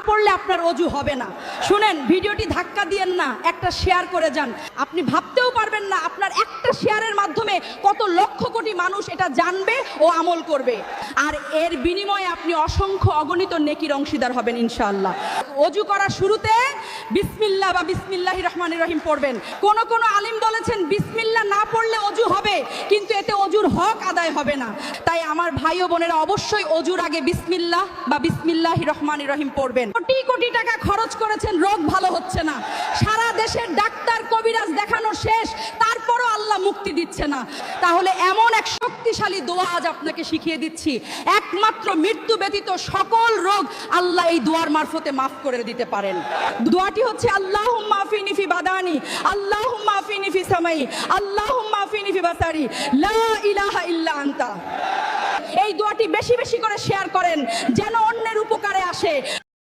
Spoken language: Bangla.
পড়লে আপনার অজু হবে না। শুনেন, ভিডিওটি ধাক্কা দিয়েন না, একটা শেয়ার করে যান। আপনি ভাবতেও পারবেন না আপনার একটা শেয়ারের মাধ্যমে কত লক্ষ কোটি মানুষ এটা জানবে ও আমল করবে, আর এর বিনিময়ে আপনি অসংখ্য অগণিত নেকির অংশীদার হবেন ইনশাআল্লাহ। অজু করার শুরুতে বিসমিল্লাহ বা বিসমিল্লাহির রহমানির রহিম পড়বেন। কোন কোন আলিম বলেছেন বিসমিল্লাহ না পড়লে অজু হবে, কিন্তু এতে অজুর হক আদায় হবে না। তাই আমার ভাই ও বোনেরা অবশ্যই অজুর আগে বিসমিল্লাহ বা বিসমিল্লাহির রহমানির রহিম পড়বেন। কোটি কোটি টাকা খরচ করেছেন, রোগ ভালো হচ্ছে না, সারা দেশের ডাক্তার কবিরাজ দেখানো শেষ, তারপরও আল্লাহ মুক্তি দিচ্ছে না। তাহলে এমন এক শক্তিশালী দোয়া আজ আপনাকে শিখিয়ে দিচ্ছি, একমাত্র মৃত্যু ব্যতীত সকল রোগ আল্লাহ এই দোয়ার মারফতে মাফ করে দিতে পারেন। দোয়াটি হচ্ছে আল্লাহুম্মা আফিনি ফি বাদানি, আল্লাহুম্মা আফিনি ফি সামাই, আল্লাহুম্মা আফিনি ফি বাসারি, লা ইলাহা ইল্লা আনতা। এই দোয়াটি বেশি বেশি করে শেয়ার করেন যেন অন্যের উপকারে আসে।